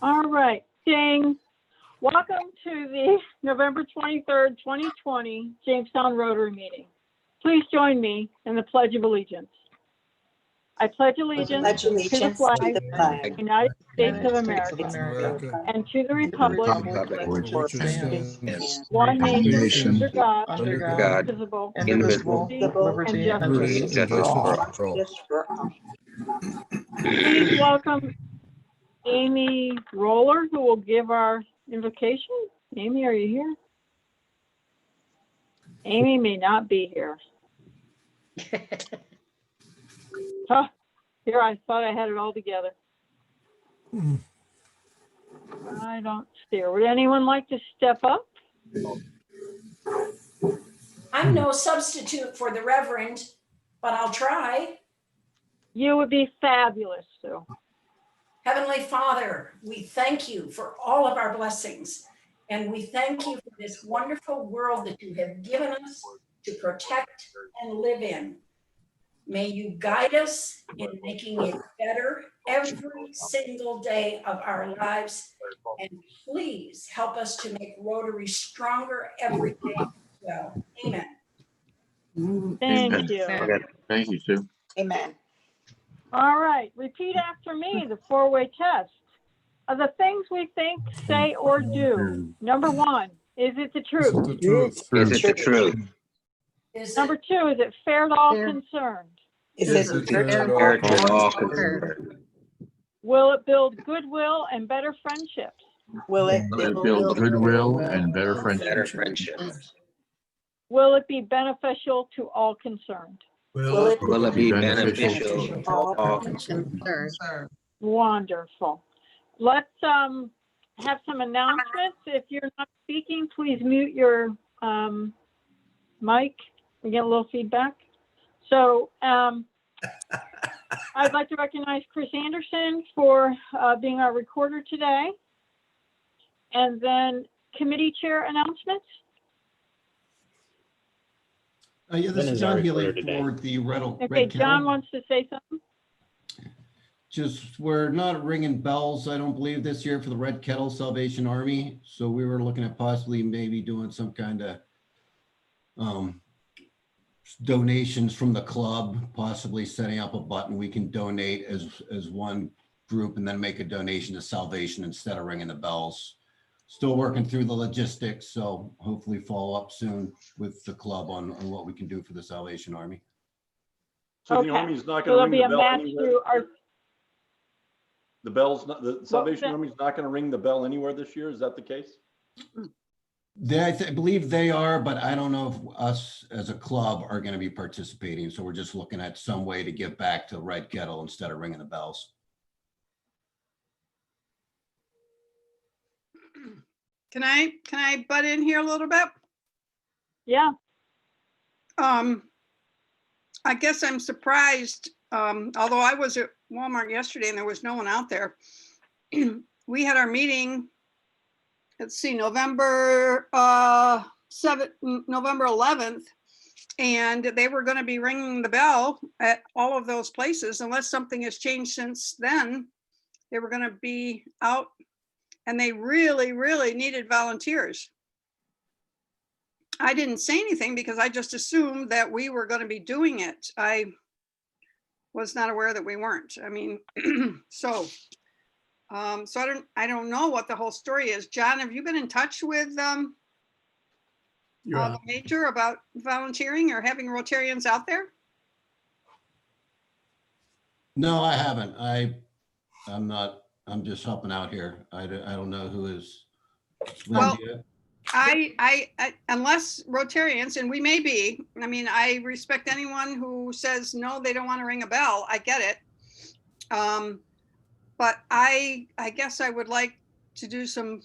All right, ding. Welcome to the November 23rd, 2020 Jamestown Rotary meeting. Please join me in the Pledge of Allegiance. I pledge allegiance to the flag of the United States of America and to the republic for which it stands, one nation, under God, indivisible, and justice for all. Please welcome Amy Roller, who will give our invocation. Amy, are you here? Amy may not be here. Huh, here, I thought I had it all together. I don't see her. Would anyone like to step up? I'm no substitute for the Reverend, but I'll try. You would be fabulous, Sue. Heavenly Father, we thank you for all of our blessings, and we thank you for this wonderful world that you have given us to protect and live in. May you guide us in making it better every single day of our lives, and please help us to make Rotary stronger every day as well. Amen. Thank you. Thank you, Sue. Amen. All right, repeat after me, the four-way test. Of the things we think, say, or do. Number one, is it the truth? Is it the truth? Number two, is it fair to all concerned? Is it fair to all concerned? Will it build goodwill and better friendships? Will it Build goodwill and better friendships. Will it be beneficial to all concerned? Will it be beneficial to all concerned? Wonderful. Let's have some announcements. If you're not speaking, please mute your mic. We get a little feedback. So I'd like to recognize Chris Anderson for being our recorder today. And then committee chair announcements. Yeah, this is John Healy for the Red Okay, John Kettle. wants to say something. Just, we're not ringing bells, I don't believe, this year for the Red Kettle Salvation Army. So we were looking at possibly maybe doing some kind of donations from the club, possibly setting up a button we can donate as one group and then make a donation to Salvation instead of ringing the bells. Still working through the logistics, so hopefully follow up soon with the club on what we can do for the Salvation Army. So Okay. the Army's not So going to there'll be ring a the bell match anywhere? through our, The Salvation that? Army's not going to ring the bell anywhere this year? Is that the case? I believe they are, but I don't know if us as a club are going to be participating. So we're just looking at some way to give back to Red Kettle instead of ringing the bells. Can I butt in here a little bit? yeah, I guess I'm surprised, although I was at Walmart yesterday and there was no one out there. We had our meeting, let's see, November 11th, and they were going to be ringing the bell at all of those places unless something has changed since then. They were going to be out, and they really, really needed volunteers. I didn't say anything because I just assumed that we were going to be doing it. I was not aware that we weren't. I mean, so I don't know what the whole story is. John, have you been in touch with the major about volunteering or having Rotarians out there? No, I haven't. I'm just helping out here. I don't know who is. Well, I unless Rotarians, and we may be, I mean, I respect anyone who says, no, they don't want to ring a bell. I get it. But I guess I would like to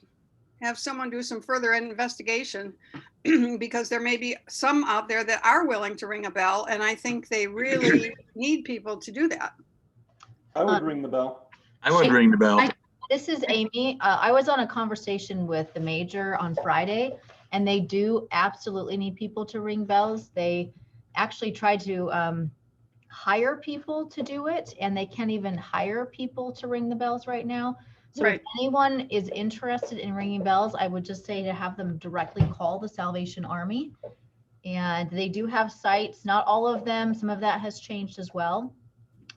have someone do some further investigation because there may be some out there that are willing to ring a bell. And I think they really need people to do that. I would ring the bell. I would ring the bell. This is Amy. I was on a conversation with the major on Friday, and they do absolutely need people to ring bells. They actually tried to hire people to do it, and they can't even hire people to ring the bells right now. So if Right. anyone is interested in ringing bells, I would just say to have them directly call the Salvation Army. And they do have sites, not all of them. Some of that has changed as well,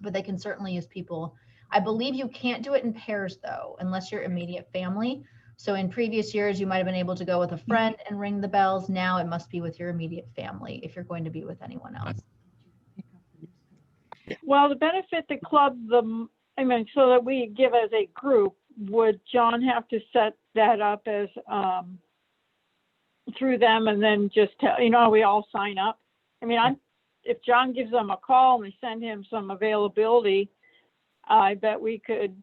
but they can certainly use people. I believe you can't do it in pairs though, unless you're immediate family. So in previous years, you might have been able to go with a friend and ring the bells. Now it must be with your immediate family if you're going to be with anyone else. Well, to benefit the club, so that we give as a group, would John have to set that up as, through them and then just tell, how we all sign up? I mean, if John gives them a call and they send him some availability, I bet we could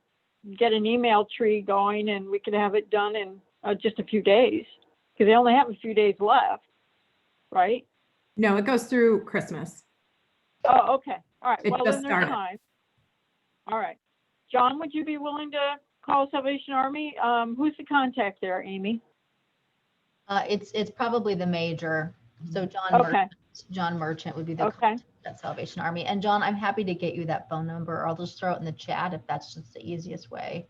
get an email tree going and we could have it done in just a few days, because they only have a few days left, right? No, it goes through Christmas. Oh, okay. All right. It Well, just then there's started. time. All right. John, would you be willing to call Salvation Army? Who's the contact there, Amy? It's probably the major. So Okay. John Merchant would be the Okay. contact at Salvation Army. And John, I'm happy to get you that phone number, or I'll just throw it in the chat if that's just the easiest way.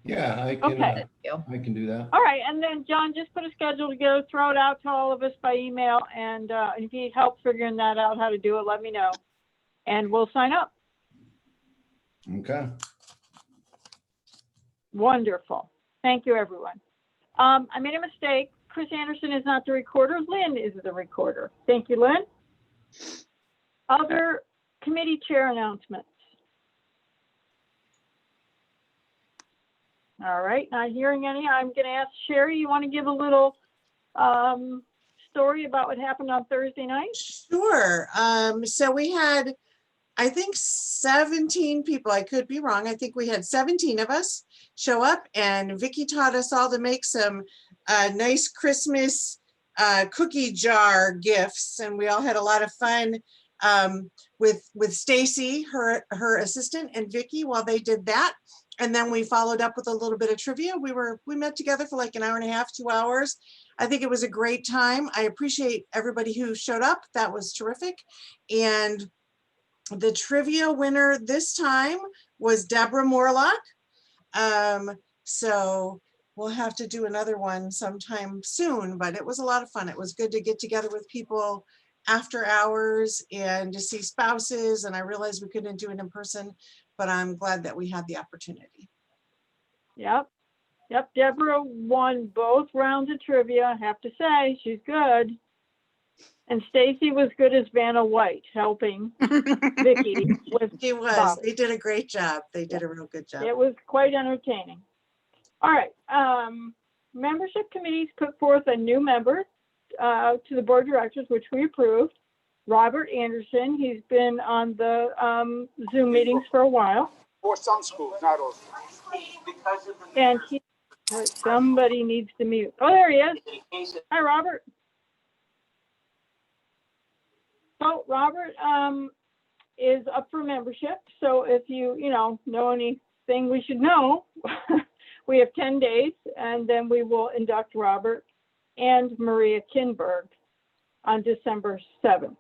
Yeah, I can, Okay. Thank you. I can do that. All right. And then John, just put a schedule together, throw it out to all of us by email. And if you need help figuring that out, how to do it, let me know. And we'll sign up. Okay. Wonderful. Thank you, everyone. I made a mistake. Chris Anderson is not the recorder. Lynn is the recorder. Thank you, Lynn. Other committee chair announcements. All right, not hearing any. I'm going to ask Sherry, you want to give a little story about what happened on Thursday night? Sure. So we had, I think 17 people, I could be wrong. I think we had 17 of us show up, and Vicky taught us all to make some nice Christmas cookie jar gifts. And we all had a lot of fun with Stacy, her assistant, and Vicky while they did that. And then we followed up with a little bit of trivia. We met together for like an hour and a half, 2 hours. I think it was a great time. I appreciate everybody who showed up. That was terrific. And the trivia winner this time was Deborah Morlock. So we'll have to do another one sometime soon, but it was a lot of fun. It was good to get together with people after hours and to see spouses. And I realized we couldn't do it in person, but I'm glad that we had the opportunity. Yep. Deborah won both rounds of trivia. I have to say, she's good. And Stacy was good as Vanna White, helping Vicky with She was. Bob. They did a great job. They did a real good job. It was quite entertaining. All right. Membership committees put forth a new member to the board of directors, which we approved. Robert Anderson. He's been on the Zoom meetings for a while. For some schools, not all. And somebody needs to mute. Oh, there he is. Hi, Robert. So Robert is up for membership. So if you know anything we should know, we have 10 days, and then we will induct Robert and Maria Kinberg on December 7th.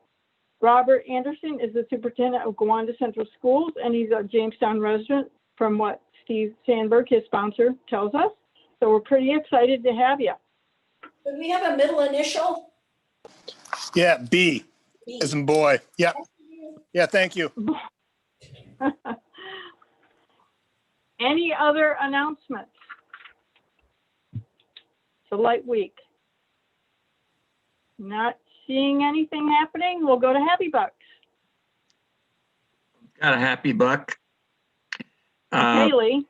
Robert Anderson is the superintendent of Gowanda Central Schools, and he's a Jamestown resident from what Steve Sandberg, his sponsor, tells us. So we're pretty excited to have you. Do we have a middle initial? Yeah, B as in boy. Yep. Yeah, thank you. Any other announcements? It's a light week. Not seeing anything happening. We'll go to Happy Bucks. Got a happy buck. I Haley.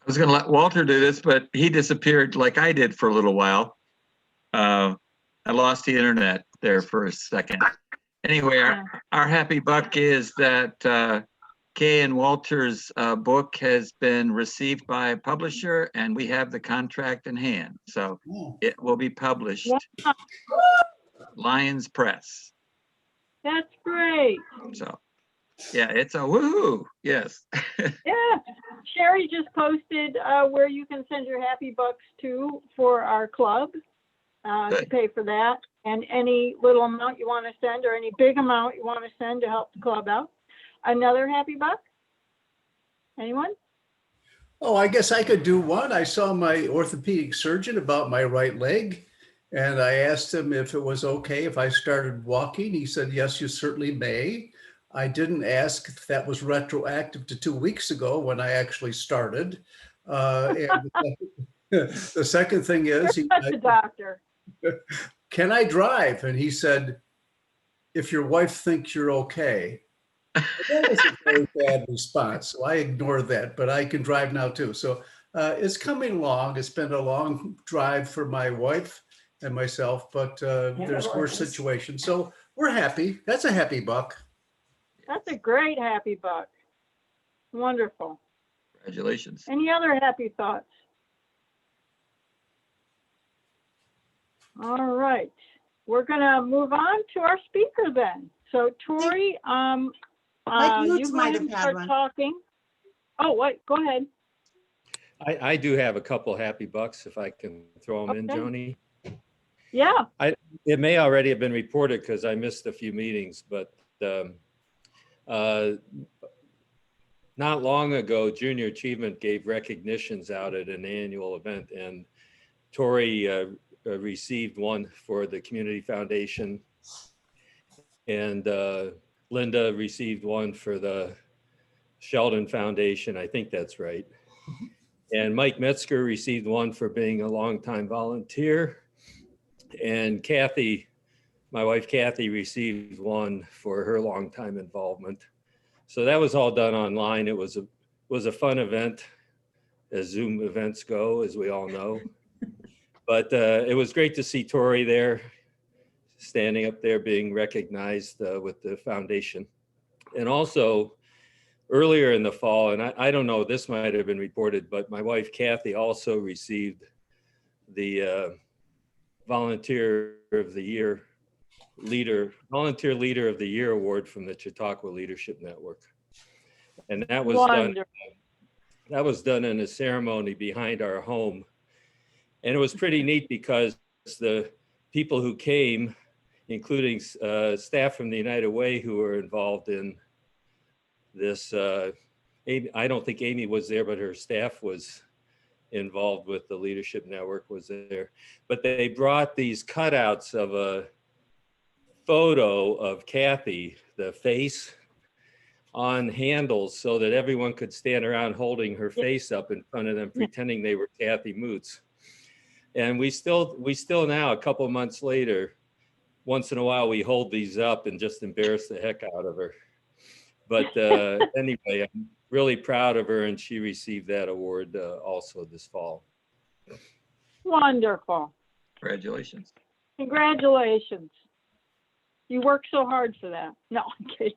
was going to let Walter do this, but he disappeared like I did for a little while. I lost the internet there for a second. Anyway, our happy buck is that Kay and Walter's book has been received by a publisher, and we have the contract in hand. So it will be published. Wow. Lions Press. That's great. So yeah, it's a woohoo. Yes. Yeah. Sherry just posted where you can send your happy bucks to for our club to pay for that. And any little amount you want to send, or any big amount you want to send to help the club out. Another happy buck? Anyone? Oh, I guess I could do one. I saw my orthopedic surgeon about my right leg, and I asked him if it was okay if I started walking. He said, yes, you certainly may. I didn't ask if that was retroactive to 2 weeks ago when I actually started. And the second thing is, Such a doctor. can I drive? And he said, if your wife thinks you're okay. That was a very bad response, so I ignored that, but I can drive now too. So it's coming along. It's been a long drive for my wife and myself, but there's worse situations. So we're happy. That's a happy buck. That's a great happy buck. Wonderful. Congratulations. Any other happy thoughts? All right, we're gonna move on to our speaker then. So Tori, Mike you Moots go might ahead have and had start one. talking. Oh, wait, go ahead. I do have a couple happy bucks if I can throw them in, Okay. Joni. Yeah, It may already have been reported because I missed a few meetings, but not long ago, Junior Achievement gave recognitions out at an annual event, and Tori received one for the Community Foundation, and Linda received one for the Sheldon Foundation. I think that's right. And Mike Metzger received one for being a longtime volunteer. And Kathy, my wife Kathy, received one for her longtime involvement. So that was all done online. It was a fun event, as Zoom events go, as we all know. But it was great to see Tori there, standing up there being recognized with the foundation. And also, earlier in the fall, and I don't know, this might have been reported, but my wife Kathy also received the Volunteer of the Year of the Year award from the Chautauqua Leadership Network. And that was done in a ceremony behind our home. And it was pretty neat because the people who came, including staff from the United Way who were involved in this, I don't think Amy was there, but her staff was involved with the Leadership Network was there. But they brought these cutouts of a photo of Kathy, the face, on handles so that everyone could stand around holding her face up in front of them, pretending they were Kathy Moots. And we still now, a couple of months later, once in a while we hold these up and just embarrass the heck out of her. But anyway, I'm really proud of her, and she received that award also this fall. wonderful. Congratulations. Congratulations. You worked so hard for that. No, I'm kidding.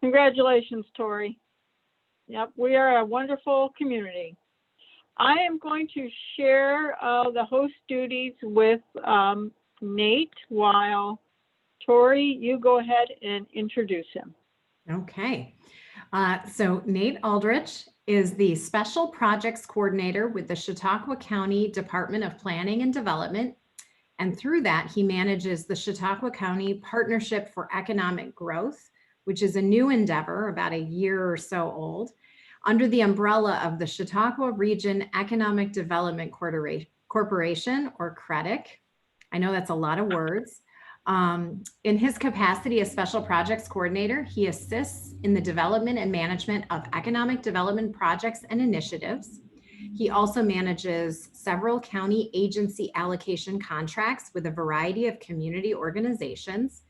Congratulations, Tori. Yep, we are a wonderful community. I am going to share the host duties with Nate while Tori, you go ahead and introduce him. Okay. So Nate Aldrich is the Special Projects Coordinator with the Chautauqua County Department of Planning and Development. And through that, he manages the Chautauqua County Partnership for Economic Growth, which is a new endeavor, about a year or so old, under the umbrella of the Chautauqua Region Economic Development Corporation, or CREDIC. I know that's a lot of words. In his capacity as Special Projects Coordinator, he assists in the development and management of economic development projects and initiatives. He also manages several county agency allocation contracts with a variety of community organizations.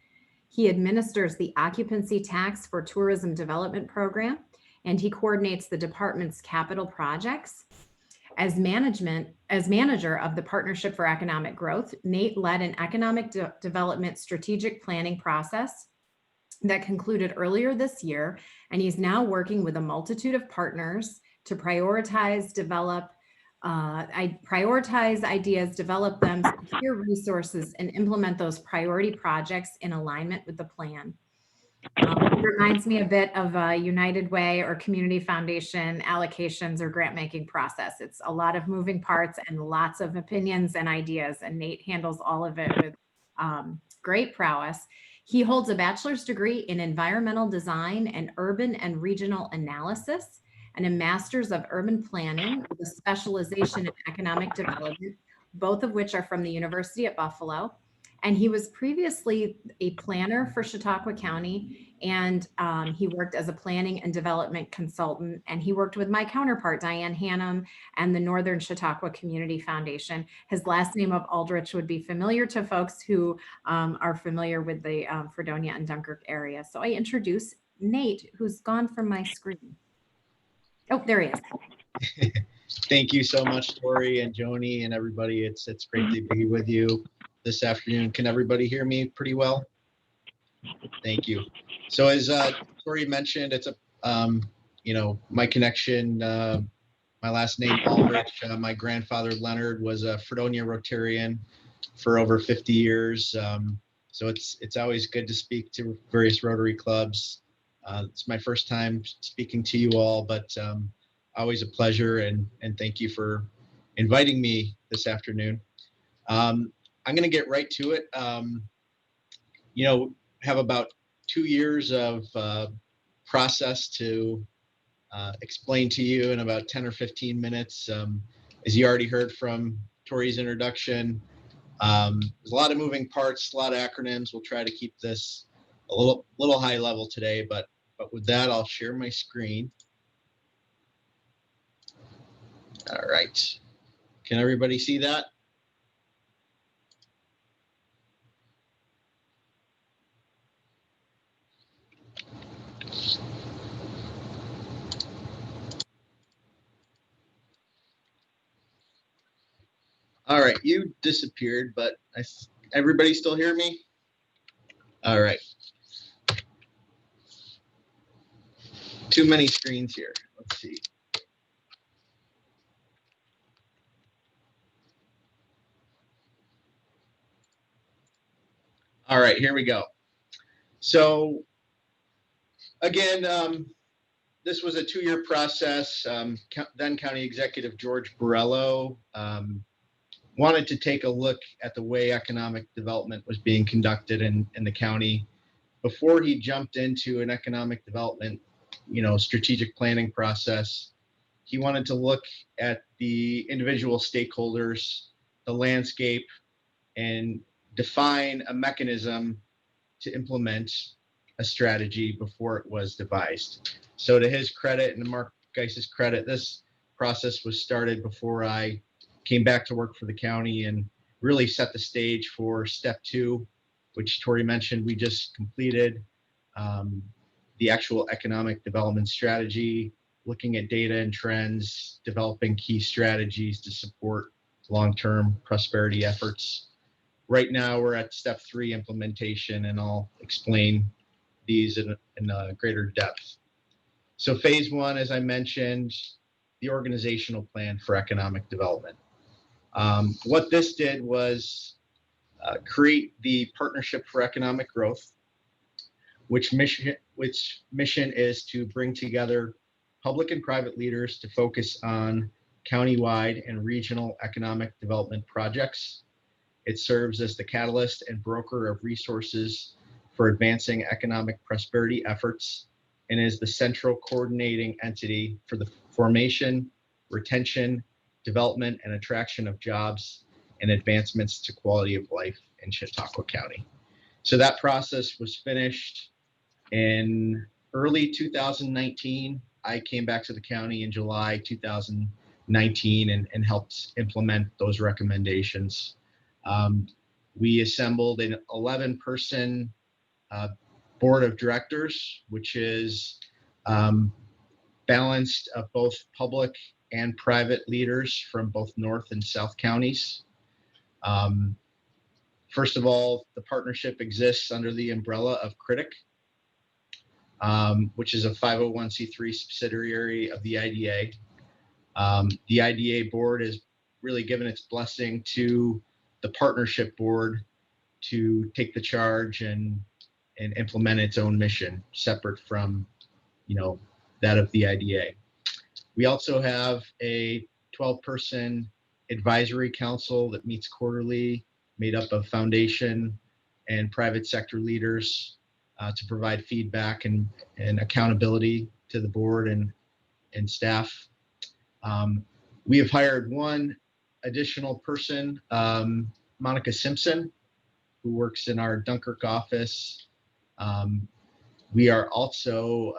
He administers the occupancy tax for tourism development program, and he coordinates the department's capital projects. As manager of the Partnership for Economic Growth, Nate led an economic development strategic planning process that concluded earlier this year, and he's now working with a multitude of partners to prioritize ideas, develop them, secure resources, and implement those priority projects in alignment with the plan. It reminds me a bit of a United Way or Community Foundation allocations or grant making process. It's a lot of moving parts and lots of opinions and ideas, and Nate handles all of it with great prowess. He holds a bachelor's degree in environmental design and urban and regional analysis, and a Master's of Urban Planning with a specialization in Economic Development, both of which are from the University at Buffalo. And he was previously a planner for Chautauqua County, and he worked as a planning and development consultant, and he worked with my counterpart, Diane Hannum, and the Northern Chautauqua Community Foundation. His last name of Aldrich would be familiar to folks who are familiar with the Fredonia and Dunkirk area. So I introduce Nate, who's gone from my screen. Oh, there he is. Thank you so much, Tori and Joni and everybody. It's great to be with you this afternoon. Can everybody hear me pretty well? Thank you. So as Tori mentioned, it's my connection, my last name Aldrich. My grandfather Leonard was a Fredonia Rotarian for over 50 years. So it's always good to speak to various Rotary clubs. It's my first time speaking to you all, but always a pleasure, and thank you for inviting me this afternoon. I'm going to get right to it. Have about 2 years of process to explain to you in about 10 or 15 minutes. As you already heard from Tori's introduction, there's a lot of moving parts, a lot of acronyms. We'll try to keep this a little high level today, but with that, I'll share my screen. All right. Can everybody see that? All right, you disappeared, but everybody still hear me? All right. Too many screens here. Let's see. All right, here we go. So again, this was a 2-year process. Then County Executive George Borrello wanted to take a look at the way economic development was being conducted in the county before he jumped into an economic development, strategic planning process. He wanted to look at the individual stakeholders, the landscape, and define a mechanism to implement a strategy before it was devised. So to his credit and Mark Geis's credit, this process was started before I came back to work for the county and really set the stage for step 2, which Tori mentioned we just completed, the actual economic development strategy, looking at data and trends, developing key strategies to support long-term prosperity efforts. Right now, we're at step 3 implementation, and I'll explain these in greater depth. So phase 1, as I mentioned, the organizational plan for economic development. What this did was create the Partnership for Economic Growth, which mission is to bring together public and private leaders to focus on countywide and regional economic development projects. It serves as the catalyst and broker of resources for advancing economic prosperity efforts and is the central coordinating entity for the formation, retention, development, and attraction of jobs and advancements to quality of life in Chautauqua County. So that process was finished in early 2019. I came back to the county in July 2019 and helped implement those recommendations. We assembled an 11-person board of directors, which is balanced of both public and private leaders from both North and South counties. First of all, the partnership exists under the umbrella of Critic, which is a 501c3 subsidiary of the IDA. The IDA board has really given its blessing to the partnership board to take the charge and implement its own mission, separate from, that of the IDA. We also have a 12-person advisory council that meets quarterly, made up of foundation and private sector leaders to provide feedback and accountability to the board and and staff. We have hired one additional person, Monica Simpson, who works in our Dunkirk office. We are also,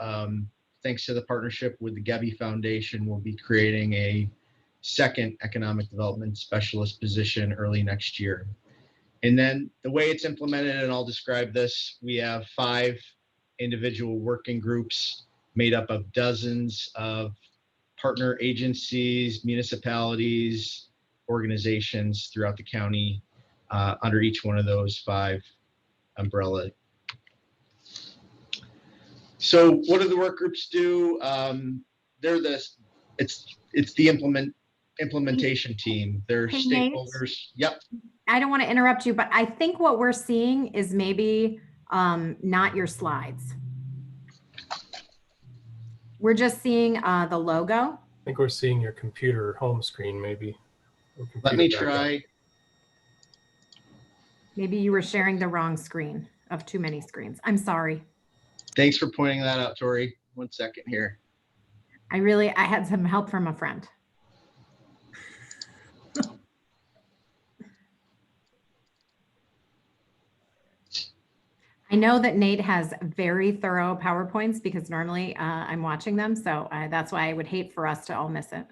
thanks to the partnership with the Gebby Foundation, we'll be creating a second economic development specialist position early next year. And then the way it's implemented, and I'll describe this, we have 5 individual working groups made up of dozens of partner agencies, municipalities, organizations throughout the county under each one of those 5 umbrella. So what do the work groups do? It's the implementation team. They're Hey, Nate. stakeholders. Yep. I don't want to interrupt you, but I think what we're seeing is maybe not your slides. We're just seeing the logo. I think we're seeing your computer home screen, maybe. Let me try. Maybe you were sharing the wrong screen of too many screens. I'm sorry. Thanks for pointing that out, Tori. 1 second here. I had some help from a friend. I know that Nate has very thorough PowerPoints because normally I'm watching them. So that's why I would hate for us to all miss it.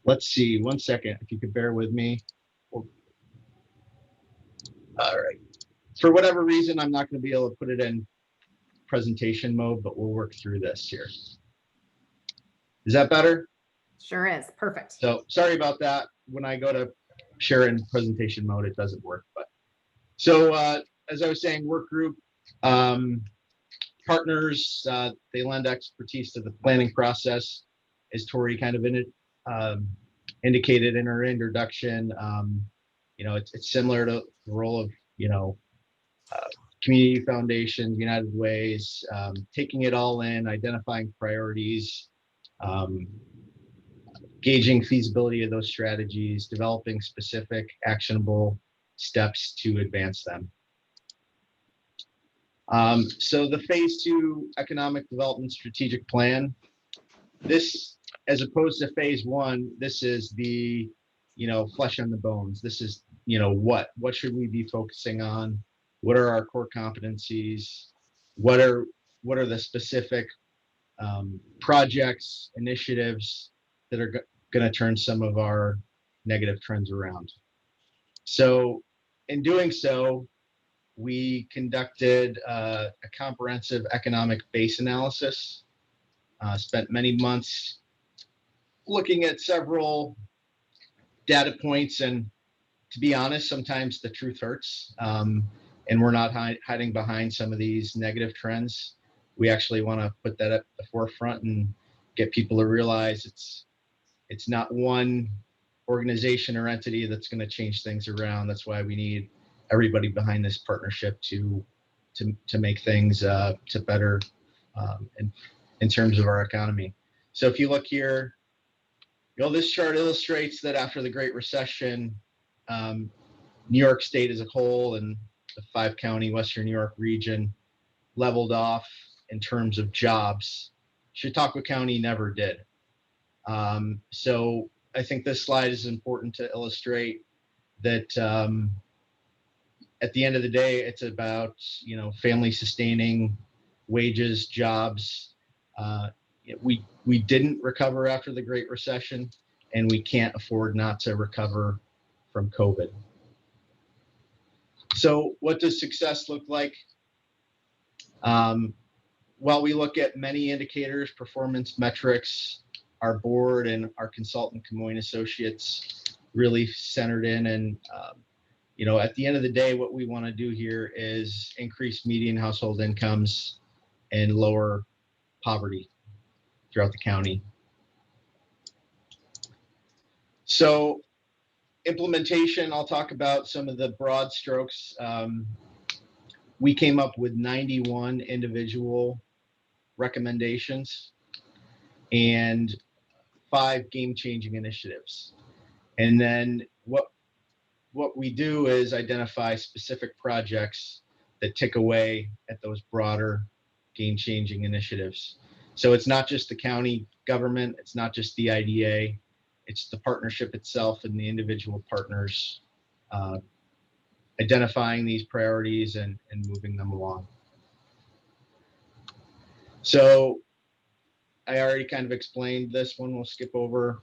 Let's see, 1 second, if you could bear with me. All right. For whatever reason, I'm not going to be able to put it in presentation mode, but we'll work through this here. Is that better? Sure is. Perfect. So sorry about that. When I go to share in presentation mode, it doesn't work. But so as I was saying, work group partners, they lend expertise to the planning process, as Tori kind of indicated in her introduction. It's similar to the role of community foundations, United Ways, taking it all in, identifying priorities, gauging feasibility of those strategies, developing specific actionable steps to advance them. So the phase 2 economic development strategic plan, this, as opposed to phase 1, this is the, flesh on the bones. This is, what should we be focusing on? What are our core competencies? What are the specific projects, initiatives that are going to turn some of our negative trends around? So in doing so, we conducted a comprehensive economic base analysis, spent many months looking at several data points, and to be honest, sometimes the truth hurts, and we're not hiding behind some of these negative trends. We actually want to put that at the forefront and get people to realize it's not one organization or entity that's going to change things around. That's why we need everybody behind this partnership to make things to better in terms of our economy. So if you look here, this chart illustrates that after the Great Recession, New York State as a whole and the 5-county Western New York region leveled off in terms of jobs. Chautauqua County never did. So I think this slide is important to illustrate that at the end of the day, it's about family sustaining wages, jobs. We didn't recover after the Great Recession, and we can't afford not to recover from COVID. So what does success look like? While we look at many indicators, performance metrics, our board and our consultant, Camoin Associates, really centered in. And, at the end of the day, what we want to do here is increase median household incomes and lower poverty throughout the county. So implementation, I'll talk about some of the broad strokes. We came up with 91 individual recommendations and 5 game-changing initiatives. And then what we do is identify specific projects that tick away at those broader game-changing initiatives. So it's not just the county government, it's not just the IDA, it's the partnership itself and the individual partners identifying these priorities and moving them along. So I already kind of explained this one, we'll skip over.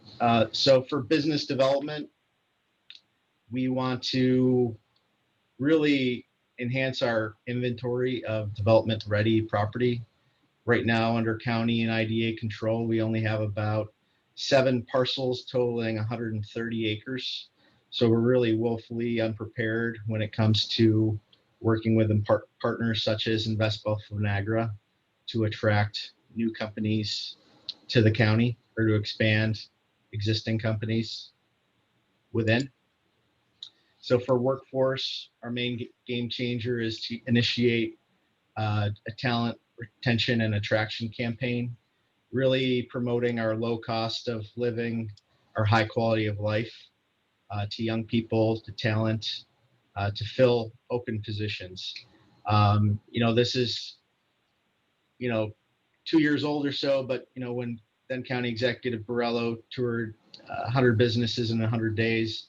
So for business development, we want to really enhance our inventory of development ready property. Right now, under county and IDA control, we only have about 7 parcels totaling 130 acres. So we're really woefully unprepared when it comes to working with partners such as InvestBuff Niagara to attract new companies to the county or to expand existing companies within. So for workforce, our main game changer is to initiate a talent retention and attraction campaign, really promoting our low cost of living, our high quality of life to young people, to talent, to fill open positions. This is, 2 years old or so, but when then County Executive Borrello toured 100 businesses in 100 days,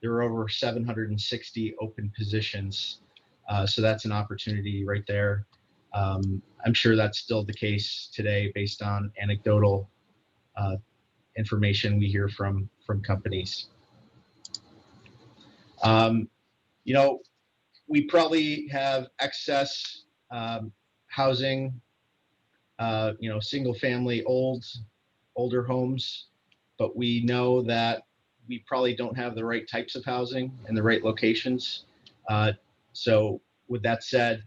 there were over 760 open positions. So that's an opportunity right there. I'm sure that's still the case today based on anecdotal information we hear from companies. We probably have excess housing, single family older homes, but we know that we probably don't have the right types of housing in the right locations. So with that said,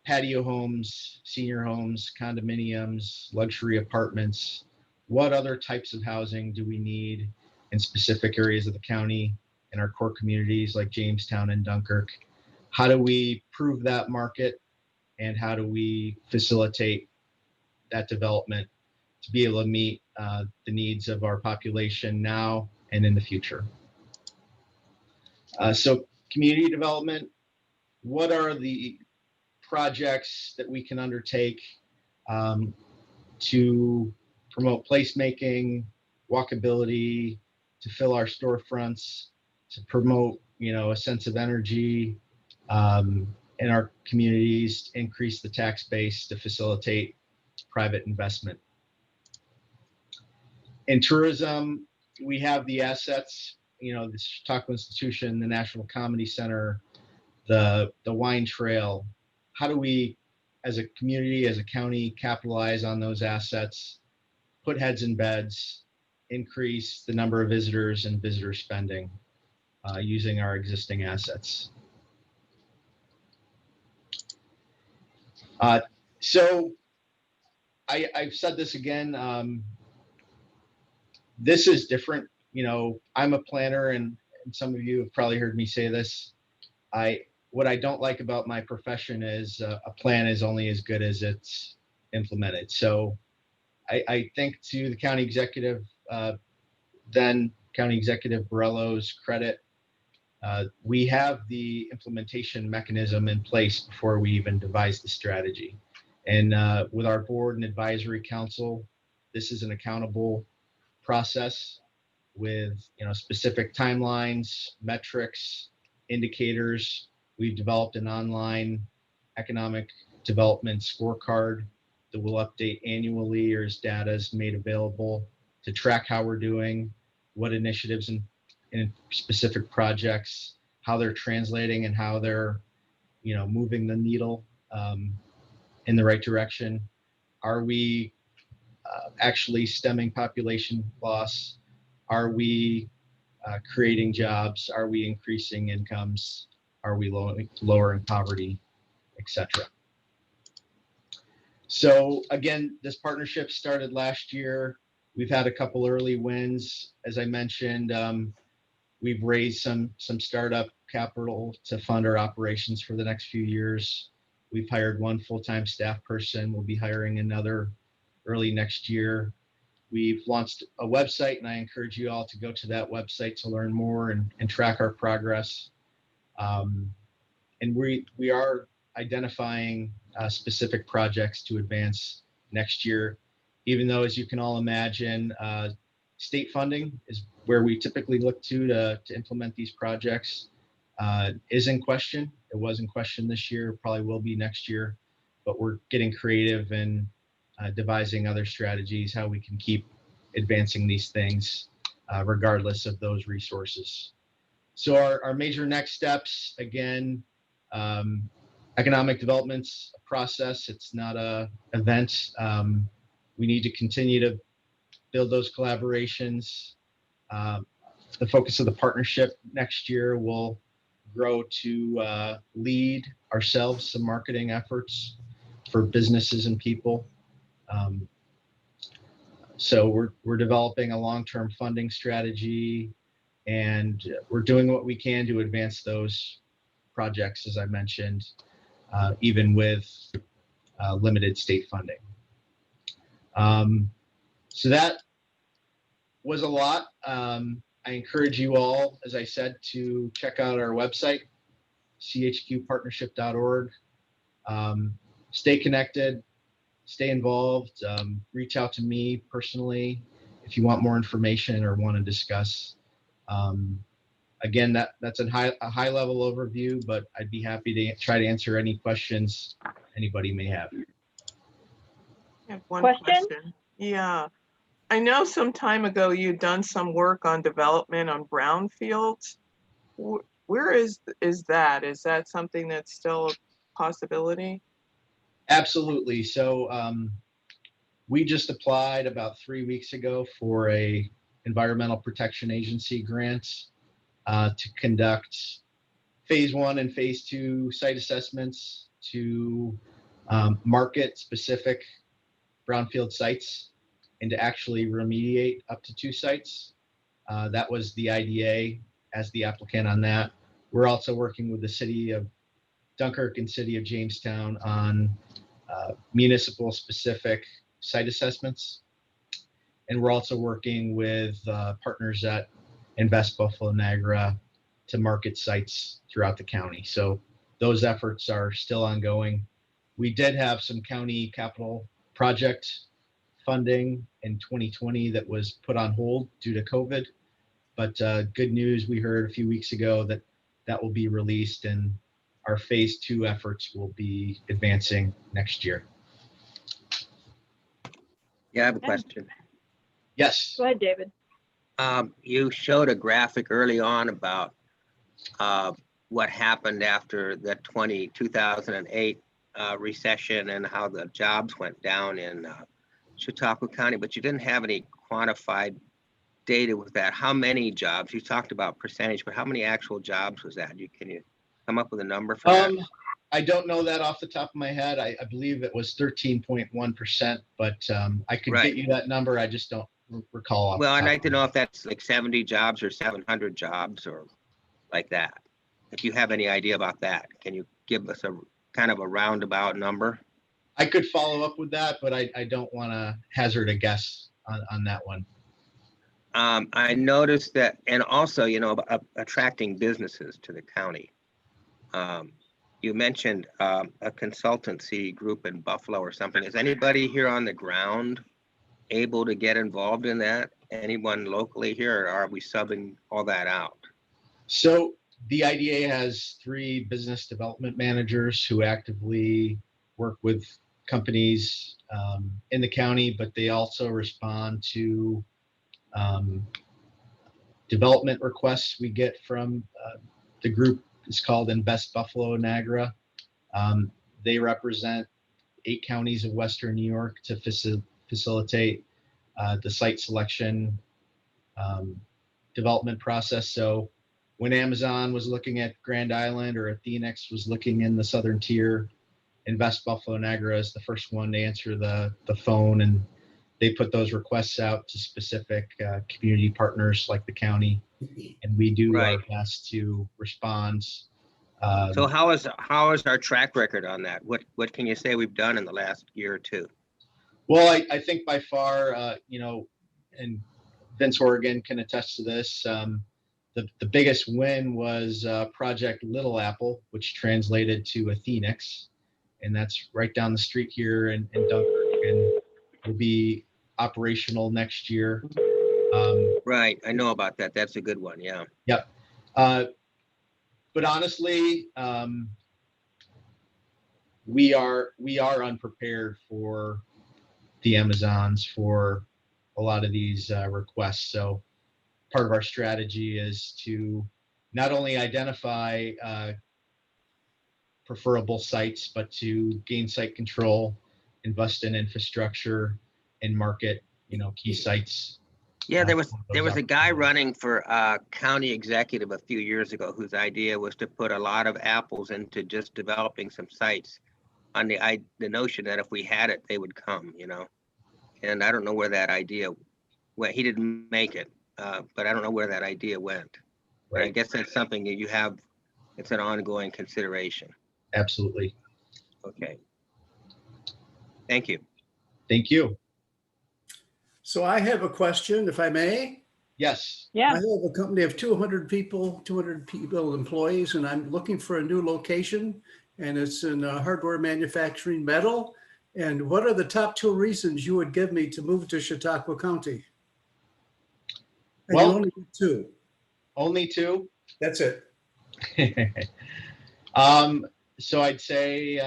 patio homes, senior homes, condominiums, luxury apartments, what other types of housing do we need in specific areas of the county, in our core communities like Jamestown and Dunkirk? How do we prove that market, and how do we facilitate that development to be able to meet the needs of our population now and in the future? So community development, what are the projects that we can undertake to promote placemaking, walkability, to fill our storefronts, to promote, a sense of energy in our communities, to increase the tax base, to facilitate private investment. In tourism, we have the assets, the Chautauqua Institution, the National Comedy Center, the wine trail. How do we, as a community, as a county, capitalize on those assets, put heads in beds, increase the number of visitors and visitor spending using our existing assets? So I've said this again, this is different. I'm a planner, and some of you have probably heard me say this. What I don't like about my profession is a plan is only as good as it's implemented. So I think, to the county executive, then County Executive Borrello's credit, we have the implementation mechanism in place before we even devised the strategy. And with our board and advisory council, this is an accountable process with specific timelines, metrics, indicators. We've developed an online economic development scorecard that we'll update annually, or as data is made available, to track how we're doing, what initiatives in specific projects, how they're translating, and how they're moving the needle in the right direction. Are we actually stemming population loss? Are we creating jobs? Are we increasing incomes? Are we lowering poverty, etc.? So again, this partnership started last year. We've had a couple early wins. As I mentioned, we've raised some startup capital to fund our operations for the next few years. We've hired 1 full-time staff person. We'll be hiring another early next year. We've launched a website, and I encourage you all to go to that website to learn more and track our progress. And we are identifying specific projects to advance next year, even though, as you can all imagine, state funding is where we typically look to implement these projects, is in question. It was in question this year, probably will be next year, but we're getting creative and devising other strategies how we can keep advancing these things regardless of those resources. So our major next steps, again, economic development's a process. It's not a event. We need to continue to build those collaborations. The focus of the partnership next year will grow to lead ourselves some marketing efforts for businesses and people. So we're developing a long-term funding strategy, and we're doing what we can to advance those projects, as I mentioned, even with limited state funding. So that was a lot. I encourage you all, as I said, to check out our website, chqpartnership.org. Stay connected, stay involved, reach out to me personally if you want more information or want to discuss. Again, that's a high level overview, but I'd be happy to try to answer any questions anybody may have. I have one Question? question. Yeah. I know some time ago you'd done some work on development on brownfields. Where is that? Is that something that's still a possibility? Absolutely. So we just applied about 3 weeks ago for a Environmental Protection Agency grant to conduct phase 1 and phase 2 site assessments to market specific brownfield sites and to actually remediate up to 2 sites. That was the IDA as the applicant on that. We're also working with the city of Dunkirk and city of Jamestown on municipal specific site assessments. And we're also working with partners at Invest Buffalo Niagara to market sites throughout the county. So those efforts are still ongoing. We did have some county capital project funding in 2020 that was put on hold due to COVID. But good news, we heard a few weeks ago that that will be released and our phase 2 efforts will be advancing next year. Yeah, I have a question. Yes. Go ahead, David. You showed a graphic early on about what happened after the 2008 recession and how the jobs went down in Chautauqua County, but you didn't have any quantified data with that. How many jobs? You talked about percentage, but how many actual jobs was that? Can you come up with a number for that? I don't know that off the top of my head. I believe it was 13.1%, but I could get you that number. I just don't recall. Well, I'd like to know if that's like 70 jobs or 700 jobs or like that. If you have any idea about that, can you give us a kind of a roundabout number? I could follow up with that, but I don't want to hazard a guess on that one. I noticed that, and also, attracting businesses to the county. You mentioned a consultancy group in Buffalo or something. Is anybody here on the ground able to get involved in that? Anyone locally here, or are we subbing all that out? So the IDA has 3 business development managers who actively work with companies in the county, but they also respond to development requests we get from the group. Is called Invest Buffalo Niagara. They represent 8 counties of Western New York to facilitate the site selection development process. So when Amazon was looking at Grand Island or Athenex was looking in the southern tier, Invest Buffalo Niagara is the first one to answer the phone, and they put those requests out to specific community partners like the county, and we do our best to respond. So how is our track record on that? What can you say we've done in the last year or 2? Well, I think by far, and Vince Horgan can attest to this, the biggest win was Project Little Apple, which translated to Athenex. and that's right down the street here in Dunkirk, and will be operational next year. Right, I know about that. That's a good one, yeah. Yep. But honestly, we are unprepared for the Amazons for a lot of these requests. So part of our strategy is to not only identify preferable sites, but to gain site control, invest in infrastructure, and market, key sites. Yeah, there was a guy running for county executive a few years ago whose idea was to put a lot of apples into just developing some sites on the notion that if we had it, they would come, And I don't know where that idea went. He didn't make it, but I don't know where that idea went. But I guess that's something that you have, it's an ongoing consideration. Absolutely. Okay. Thank you. Thank you. So I have a question, if I may. Yes. Yeah. I have a company of 200 people, employees, and I'm looking for a new location, and it's in hardware manufacturing, metal. And what are the top 2 reasons you would give me to move to Chautauqua County? And Well, you only get 2. Only 2? That's it. So I'd say,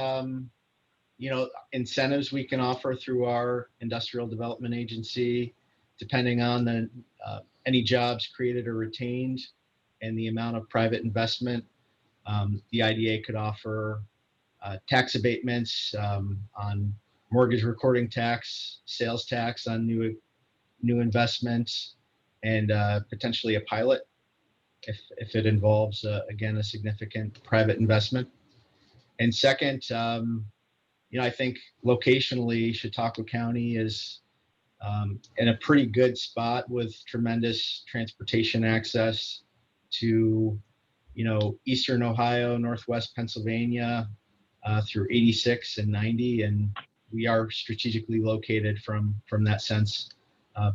incentives we can offer through our industrial development agency, depending on any jobs created or retained and the amount of private investment. The IDA could offer tax abatements on mortgage recording tax, sales tax on new investments, and potentially a pilot if it involves, again, a significant private investment. And second, I think locationally, Chautauqua County is in a pretty good spot with tremendous transportation access to, Eastern Ohio, Northwest Pennsylvania, through 86 and 90. And we are strategically located from that sense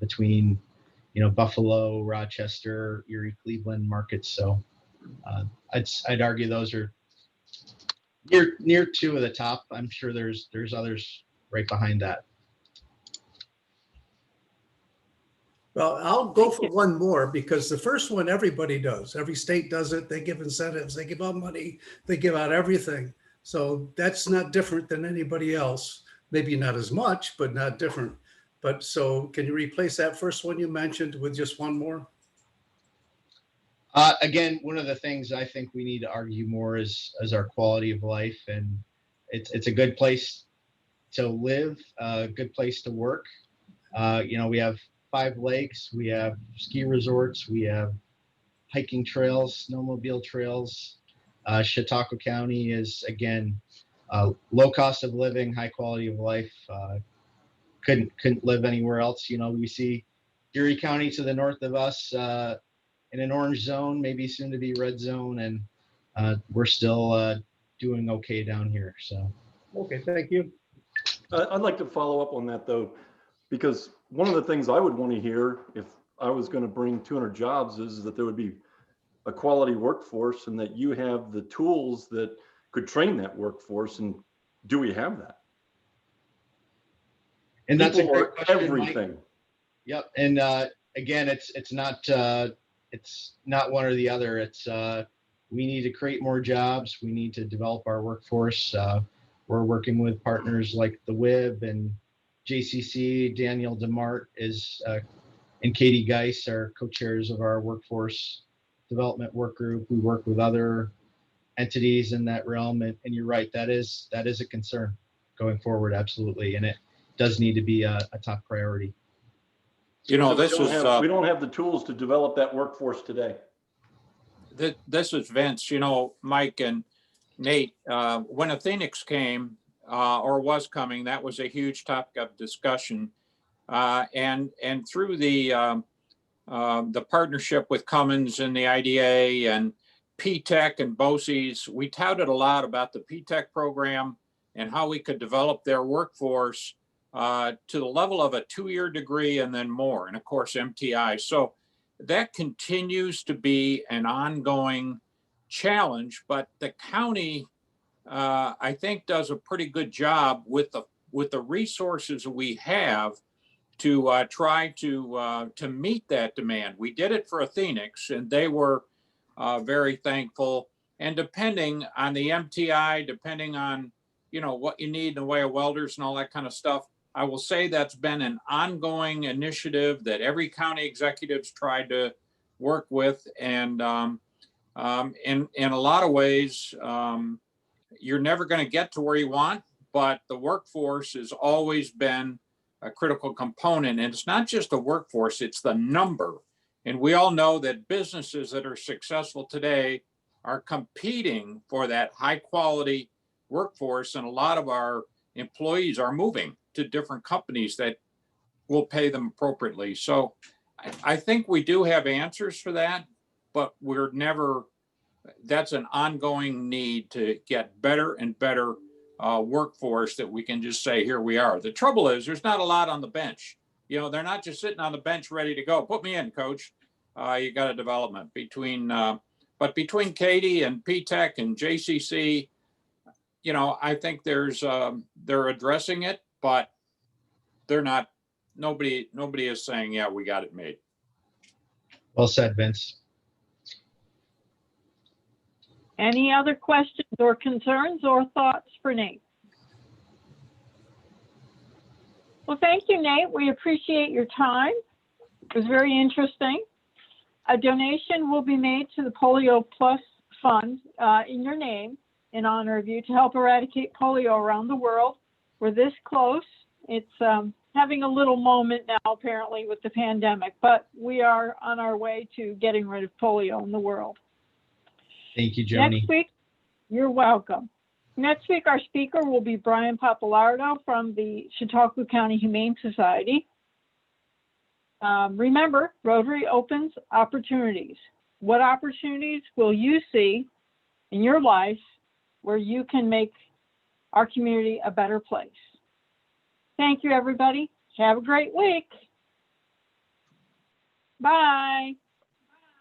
between, Buffalo, Rochester, Erie, Cleveland markets. So I'd argue those are near 2 of the top. I'm sure there's others right behind that. Well, I'll go for one more, because the first one everybody does. Every state does it. They give incentives, they give out money, they give out everything. So that's not different than anybody else. Maybe not as much, but not different. But so can you replace that first one you mentioned with just one more? Again, one of the things I think we need to argue more is our quality of life, and it's a good place to live, a good place to work. We have 5 lakes, we have ski resorts, we have hiking trails, snowmobile trails. Chautauqua County is, again, low cost of living, high quality of life. Couldn't live anywhere else. We see Erie County to the north of us in an orange zone, maybe soon to be red zone, and we're still doing okay down here. So, okay, thank you. I'd like to follow up on that though, because one of the things I would want to hear if I was going to bring 200 jobs is that there would be a quality workforce and that you have the tools that could train that workforce. And do we have that? And that's a People great are question, everything. Mike. Yep. And again, it's not one or the other. It's we need to create more jobs. We need to develop our workforce. We're working with partners like the WIB and JCC. Daniel DeMart is and Katie Geis are co-chairs of our workforce development work group. We work with other entities in that realm, and you're right, that is a concern going forward, absolutely, and it does need to be a top priority. We don't have the tools to develop that workforce today. This is Vince. Mike and Nate, when Athenix came or was coming, that was a huge topic of discussion. And through the partnership with Cummins and the IDA and P-TECH and BOCES, we touted a lot about the P-TECH program and how we could develop their workforce to the level of a 2-year degree and then more, and of course MTI. So that continues to be an ongoing challenge, but the county I think does a pretty good job with the resources we have to try to meet that demand. We did it for Athenix, and they were very thankful. And depending on the MTI, depending on what you need in the way of welders and all that kind of stuff, I will say that's been an ongoing initiative that every county executive's tried to work with, and in a lot of ways, you're never going to get to where you want, but the workforce has always been a critical component. And it's not just the workforce, it's the number. And we all know that businesses that are successful today are competing for that high quality workforce. And a lot of our employees are moving to different companies that will pay them appropriately. So I think we do have answers for that, but that's an ongoing need to get better and better workforce that we can just say, here we are. The trouble is there's not a lot on the bench. They're not just sitting on the bench ready to go. Put me in, coach. You got a development between Katie and PTech and JCC. I think they're addressing it, but they're not, nobody is saying, yeah, we got it made. Well said, Vince. Any other questions or concerns or thoughts for Nate? Well, thank you, Nate. We appreciate your time. It was very interesting. A donation will be made to the Polio Plus Fund in your name in honor of you to help eradicate polio around the world. We're this close. It's having a little moment now, apparently, with the pandemic, but we are on our way to getting rid of polio in the world. Thank you, Joni. Next week, you're welcome. Next week, our speaker will be Brian Papalardo from the Chautauqua County Humane Society. Remember, Rotary opens opportunities. What opportunities will you see in your life where you can make our community a better place? Thank you, everybody. Have a great week. Bye.